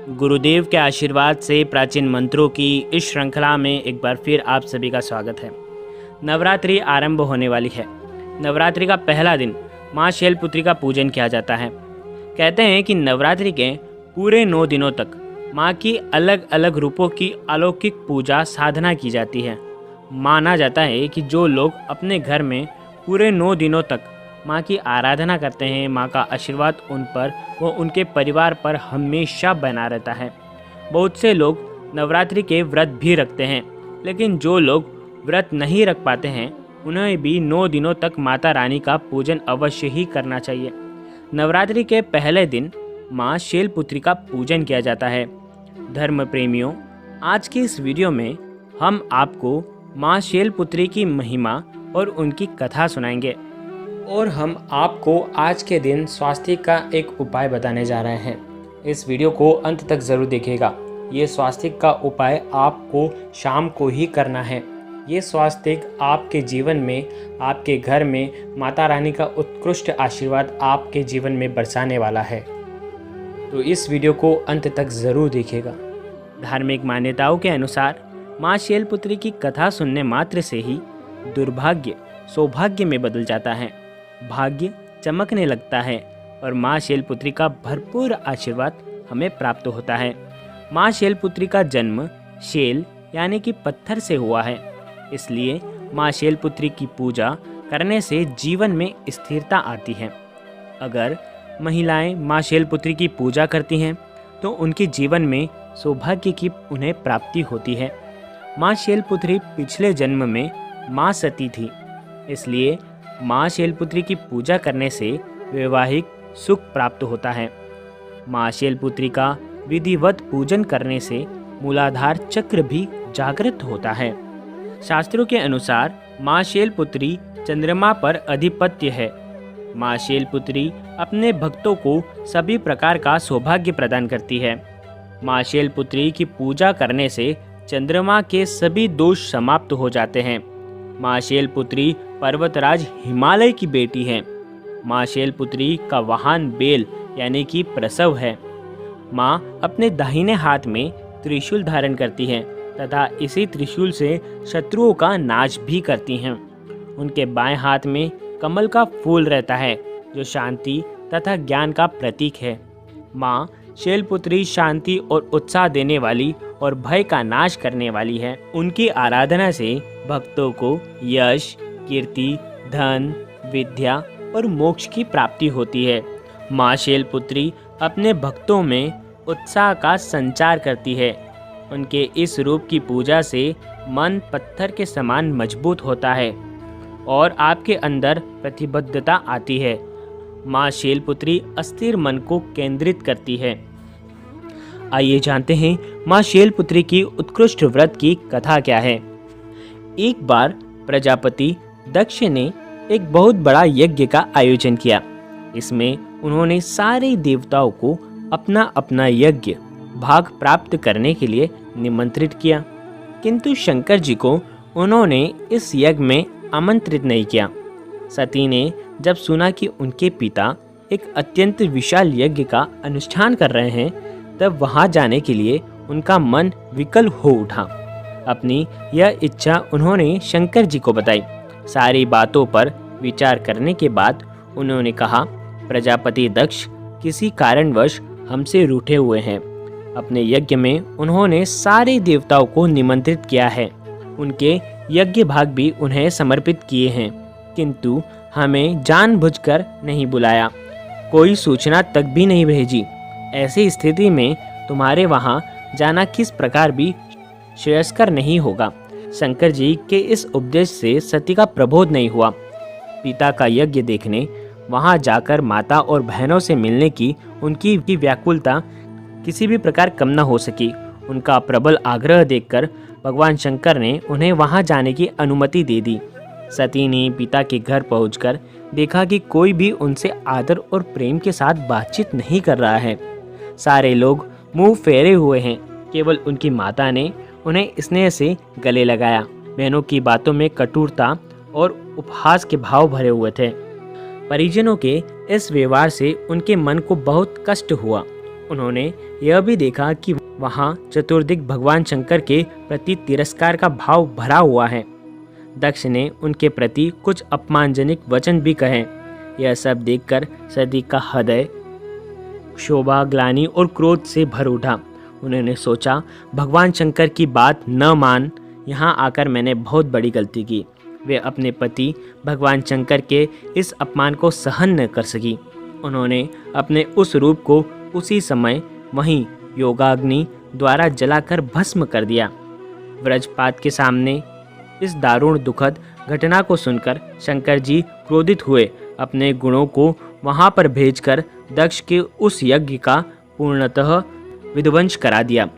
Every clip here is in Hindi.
गुरुदेव के आशीर्वाद से प्राचीन मंत्रों की इस श्रृंखला में एक बार फिर आप सभी का स्वागत है। नवरात्रि आरंभ होने वाली है। नवरात्रि का पहला दिन माँ शैलपुत्री का पूजन किया जाता है। कहते हैं कि नवरात्रि के पूरे 9 दिनों तक माँ की अलग अलग रूपों की अलौकिक पूजा साधना की जाती है। माना जाता है कि जो लोग अपने घर में पूरे 9 दिनों तक माँ की आराधना करते हैं, माँ का आशीर्वाद उन पर व उनके परिवार पर हमेशा बना रहता है। बहुत से लोग नवरात्रि के व्रत भी रखते हैं, लेकिन जो लोग व्रत नहीं रख पाते हैं उन्हें भी 9 दिनों तक माता रानी का पूजन अवश्य ही करना चाहिए। नवरात्रि के पहले दिन माँ शैलपुत्री का पूजन किया जाता है। धर्म प्रेमियों, आज की इस वीडियो में हम आपको माँ शैलपुत्री की महिमा और उनकी कथा सुनाएंगे और हम आपको आज के दिन स्वास्तिक का एक उपाय बताने जा रहे हैं। इस वीडियो को अंत तक ज़रूर देखिएगा। ये स्वास्तिक का उपाय आपको शाम को ही करना है। ये स्वास्तिक आपके जीवन में, आपके घर में माता रानी का उत्कृष्ट आशीर्वाद आपके जीवन में बरसाने वाला है। तो इस वीडियो को अंत तक ज़रूर देखिएगा। धार्मिक मान्यताओं के अनुसार माँ शैलपुत्री की कथा सुनने मात्र से ही दुर्भाग्य सौभाग्य में बदल जाता है, भाग्य चमकने लगता है और माँ शैलपुत्री का भरपूर आशीर्वाद हमें प्राप्त होता है। माँ शैलपुत्री का जन्म शैल यानी कि पत्थर से हुआ है, इसलिए माँ शैलपुत्री की पूजा करने से जीवन में स्थिरता आती है। अगर महिलाएं माँ शैलपुत्री की पूजा करती हैं तो उनके जीवन में सौभाग्य की उन्हें प्राप्ति होती है। माँ शैलपुत्री पिछले जन्म में माँ सती थी, इसलिए माँ शैलपुत्री की पूजा करने से वैवाहिक सुख प्राप्त होता है। माँ शैलपुत्री का विधिवत पूजन करने से मूलाधार चक्र भी जागृत होता है। शास्त्रों के अनुसार माँ शैलपुत्री चंद्रमा पर अधिपत्य है। माँ शैलपुत्री अपने भक्तों को सभी प्रकार का सौभाग्य प्रदान करती है। माँ शैलपुत्री की पूजा करने से चंद्रमा के सभी दोष समाप्त हो जाते हैं। माँ शैलपुत्री पर्वतराज हिमालय की बेटी है। माँ शैलपुत्री का वाहन बेल यानी कि प्रसव है। माँ अपने दाहिने हाथ में त्रिशूल धारण करती हैं तथा इसी त्रिशूल से शत्रुओं का नाश भी करती हैं। उनके बाएं हाथ में कमल का फूल रहता है, जो शांति तथा ज्ञान का प्रतीक है। माँ शैलपुत्री शांति और उत्साह देने वाली और भय का नाश करने वाली है। उनकी आराधना से भक्तों को यश, कीर्ति, धन, विद्या और मोक्ष की प्राप्ति होती है। माँ शैलपुत्री अपने भक्तों में उत्साह का संचार करती है। उनके इस रूप की पूजा से मन पत्थर के समान मजबूत होता है और आपके अंदर प्रतिबद्धता आती है। माँ शैलपुत्री अस्थिर मन को केंद्रित करती है। आइए जानते हैं माँ शैलपुत्री की उत्कृष्ट व्रत की कथा क्या है। एक बार प्रजापति दक्ष ने एक बहुत बड़ा यज्ञ का आयोजन किया। इसमें उन्होंने सारे देवताओं को अपना अपना यज्ञ भाग प्राप्त करने के लिए निमंत्रित किया, किंतु शंकर जी को उन्होंने इस यज्ञ में आमंत्रित नहीं किया। सती ने जब सुना कि उनके पिता एक अत्यंत विशाल यज्ञ का अनुष्ठान कर रहे हैं, तब वहां जाने के लिए उनका मन विकल हो उठा। अपनी यह इच्छा उन्होंने शंकर जी को बताई। सारी बातों पर विचार करने के बाद उन्होंने कहा, प्रजापति दक्ष किसी कारणवश हमसे रूठे हुए हैं। अपने यज्ञ में उन्होंने सारे देवताओं को निमंत्रित किया है, उनके यज्ञ भाग भी उन्हें समर्पित किए हैं, किंतु हमें जानबूझकर नहीं बुलाया, कोई सूचना तक भी नहीं भेजी। ऐसी स्थिति में तुम्हारे वहां जाना किस प्रकार भी श्रेयस्कर नहीं होगा। शंकर जी के इस उपदेश से सती का प्रबोध नहीं हुआ। पिता का यज्ञ देखने वहां जाकर माता और बहनों से मिलने की उनकी व्याकुलता किसी भी प्रकार कम न हो सकी। उनका प्रबल आग्रह देखकर भगवान शंकर ने उन्हें वहां जाने की अनुमति दे दी। सती ने पिता के घर पहुंचकर देखा कि कोई भी उनसे आदर और प्रेम के साथ बातचीत नहीं कर रहा है। सारे लोग मुंह फेरे हुए हैं। केवल उनकी माता ने उन्हें स्नेह से गले लगाया। बहनों की बातों में कटुरता और उपहास के भाव भरे हुए थे। परिजनों के इस व्यवहार से उनके मन को बहुत कष्ट हुआ। उन्होंने यह भी देखा कि वहाँ चतुर्दिक भगवान शंकर के प्रति तिरस्कार का भाव भरा हुआ है। दक्ष ने उनके प्रति कुछ अपमानजनक वचन भी कहे। यह सब देखकर सती का हृदय क्षोभा, ग्लानि और क्रोध से भर उठा। उन्होंने सोचा, भगवान शंकर की बात न मान यहाँ आकर मैंने बहुत बड़ी गलती की। वे अपने पति भगवान शंकर के इस अपमान को सहन न कर सकी। उन्होंने अपने उस रूप को उसी समय वहीं योगाग्नि द्वारा जलाकर भस्म कर दिया। व्रजपात के सामने इस दारुण दुखद घटना को सुनकर शंकर जी क्रोधित हुए। अपने गुणों को वहां पर भेजकर दक्ष के उस यज्ञ का पूर्णतः विध्वंस करा दिया।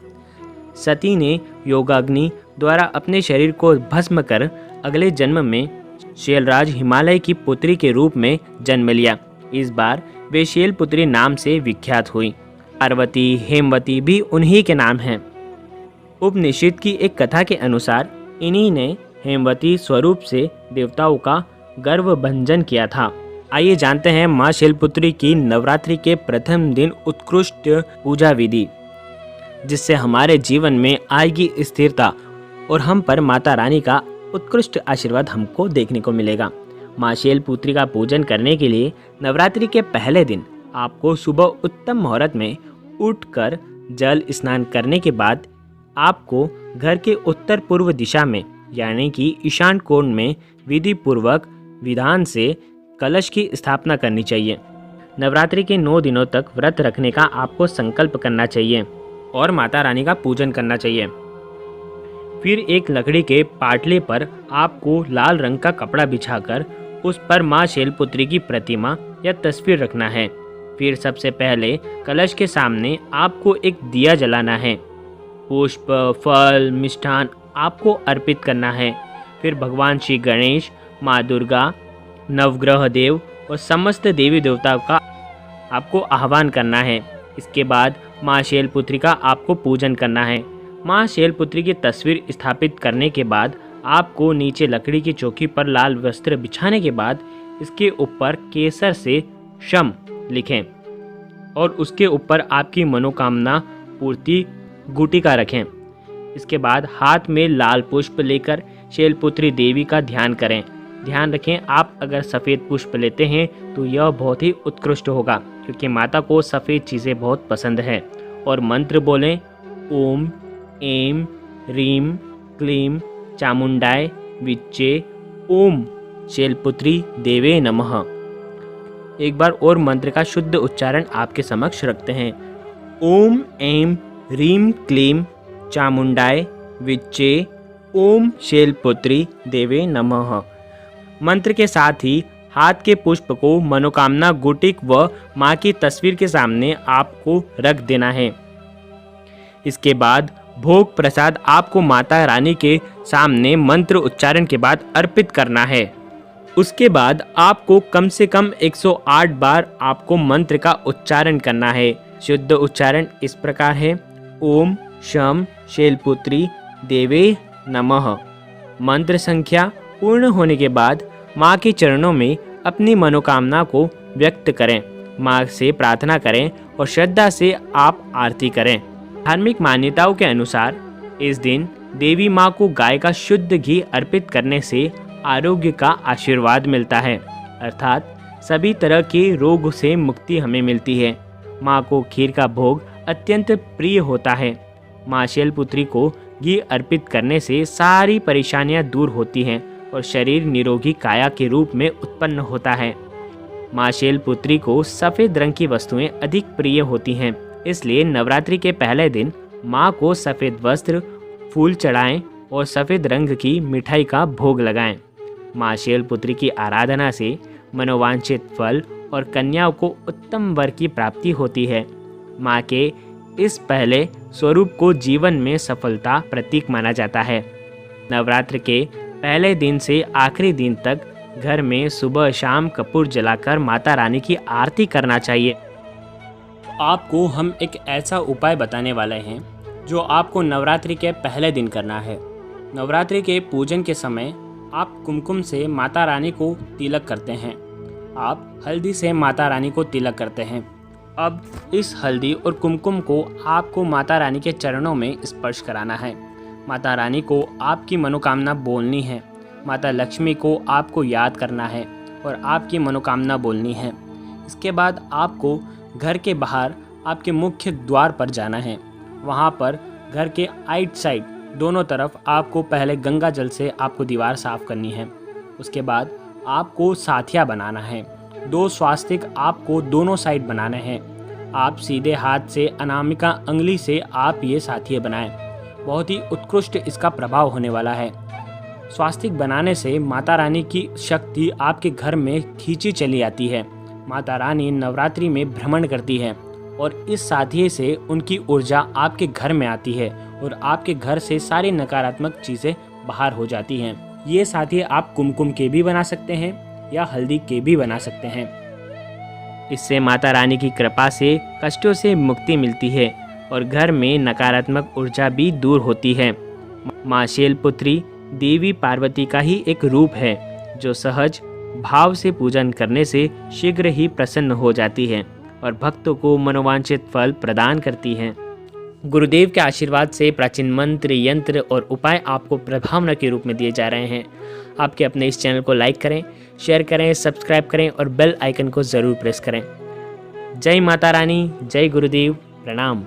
सती ने योगाग्नि द्वारा अपने शरीर को भस्म कर अगले जन्म में शैलराज हिमालय की पुत्री के रूप में जन्म लिया। इस बार वे शैलपुत्री नाम से विख्यात हुई। पार्वती, हेमवती भी उन्हीं के नाम हैं। उपनिषद की एक कथा के अनुसार इन्हीं ने हेमवती स्वरूप से देवताओं का गर्व भंजन किया था। आइए जानते हैं माँ शैलपुत्री की नवरात्रि के प्रथम दिन उत्कृष्ट पूजा विधि, जिससे हमारे जीवन में आएगी स्थिरता और हम पर माता रानी का उत्कृष्ट आशीर्वाद हमको देखने को मिलेगा। माँ शैलपुत्री का पूजन करने के लिए नवरात्रि के पहले दिन आपको सुबह उत्तम मुहूर्त में उठकर जल स्नान करने के बाद आपको घर के उत्तर पूर्व दिशा में यानी कि ईशान कोण में विधि पूर्वक विधान से कलश की स्थापना करनी चाहिए। नवरात्रि के 9 दिनों तक व्रत रखने का आपको संकल्प करना चाहिए और माता रानी का पूजन करना चाहिए। फिर एक लकड़ी के पाटले पर आपको लाल रंग का कपड़ा बिछाकर उस पर माँ शैलपुत्री की प्रतिमा या तस्वीर रखना है। फिर सबसे पहले कलश के सामने आपको एक दिया जलाना है। पुष्प, फल, मिष्ठान आपको अर्पित करना है। फिर भगवान श्री गणेश, माँ दुर्गा, नवग्रह देव और समस्त देवी देवताओं का आपको आह्वान करना है। इसके बाद माँ शैलपुत्री का आपको पूजन करना है। माँ शैलपुत्री की तस्वीर स्थापित करने के बाद आपको नीचे लकड़ी की चौकी पर लाल वस्त्र बिछाने के बाद इसके ऊपर केसर से शम लिखें और उसके ऊपर आपकी मनोकामना पूर्ति गुटिका रखें। इसके बाद हाथ में लाल पुष्प लेकर शैलपुत्री देवी का ध्यान करें। ध्यान रखें, आप अगर सफ़ेद पुष्प लेते हैं तो यह बहुत ही उत्कृष्ट होगा, क्योंकि माता को सफ़ेद चीज़ें बहुत पसंद है। और मंत्र बोलें, ओम ऐं ह्रीं क्लीं चामुंडाय विच्चे ओम शैलपुत्री देवे नमः। एक बार और मंत्र का शुद्ध उच्चारण आपके समक्ष रखते हैं। ओम ऐं ह्रीं क्लीं चामुंडाय विच्चे ओम शैलपुत्री देवे नमः। मंत्र के साथ ही हाथ के पुष्प को मनोकामना गुटिक व माँ की तस्वीर के सामने आपको रख देना है। इसके बाद भोग प्रसाद आपको माता रानी के सामने मंत्र उच्चारण के बाद अर्पित करना है। उसके बाद आपको कम से कम 108 बार आपको मंत्र का उच्चारण करना है। शुद्ध उच्चारण इस प्रकार है, ओम शम शैलपुत्री देवे नमः। मंत्र संख्या पूर्ण होने के बाद माँ के चरणों में अपनी मनोकामना को व्यक्त करें, माँ से प्रार्थना करें और श्रद्धा से आप आरती करें। धार्मिक मान्यताओं के अनुसार इस दिन देवी माँ को गाय का शुद्ध घी अर्पित करने से आरोग्य का आशीर्वाद मिलता है, अर्थात सभी तरह के रोग से मुक्ति हमें मिलती है। माँ को खीर का भोग अत्यंत प्रिय होता है। माँ शैलपुत्री को घी अर्पित करने से सारी परेशानियाँ दूर होती हैं और शरीर निरोगी काया के रूप में उत्पन्न होता है। माँ शैलपुत्री को सफ़ेद रंग की वस्तुएं अधिक प्रिय होती हैं, इसलिए नवरात्रि के पहले दिन माँ को सफ़ेद वस्त्र, फूल चढ़ाएं और सफ़ेद रंग की मिठाई का भोग लगाएं। माँ शैलपुत्री की आराधना से मनोवांछित फल और कन्याओं को उत्तम वर की प्राप्ति होती है। माँ के इस पहले स्वरूप को जीवन में सफलता प्रतीक माना जाता है। नवरात्र के पहले दिन से आखिरी दिन तक घर में सुबह शाम कपूर जलाकर माता रानी की आरती करना चाहिए। आपको हम एक ऐसा उपाय बताने वाले हैं जो आपको नवरात्रि के पहले दिन करना है। नवरात्रि के पूजन के समय आप कुमकुम से माता रानी को तिलक करते हैं। आप हल्दी से माता रानी को तिलक करते हैं। अब इस हल्दी और कुमकुम को आपको माता रानी के चरणों में स्पर्श कराना है। माता रानी को आपकी मनोकामना बोलनी है। माता लक्ष्मी को आपको याद करना है और आपकी मनोकामना बोलनी है। इसके बाद आपको घर के बाहर आपके मुख्य द्वार पर जाना है। वहाँ पर घर के आइट साइड दोनों तरफ आपको पहले गंगा जल से आपको दीवार साफ करनी है। उसके बाद आपको साथिया बनाना है। 2 स्वास्तिक आपको दोनों साइड बनाने हैं। आप सीधे हाथ से अनामिका अंगुली से आप ये साथिया बनाएं। बहुत ही उत्कृष्ट इसका प्रभाव होने वाला है। स्वास्तिक बनाने से माता रानी की शक्ति आपके घर में खींची चली आती है। माता रानी नवरात्रि में भ्रमण करती है और इस साथिये से उनकी ऊर्जा आपके घर में आती है और आपके घर से सारी नकारात्मक चीज़ें बाहर हो जाती हैं। ये साथिये आप कुमकुम के भी बना सकते हैं या हल्दी के भी बना सकते हैं। इससे माता रानी की कृपा से कष्टों से मुक्ति मिलती है और घर में नकारात्मक ऊर्जा भी दूर होती है। माँ शैलपुत्री देवी पार्वती का ही एक रूप है जो सहज भाव से पूजन करने से शीघ्र ही प्रसन्न हो जाती है और भक्तों को मनोवांछित फल प्रदान करती हैं। गुरुदेव के आशीर्वाद से प्राचीन मंत्र, यंत्र और उपाय आपको प्रभावना के रूप में दिए जा रहे हैं। आपके अपने इस चैनल को लाइक करें, शेयर करें, सब्सक्राइब करें और बेल आइकन को ज़रूर प्रेस करें। जय माता रानी, जय गुरुदेव, प्रणाम।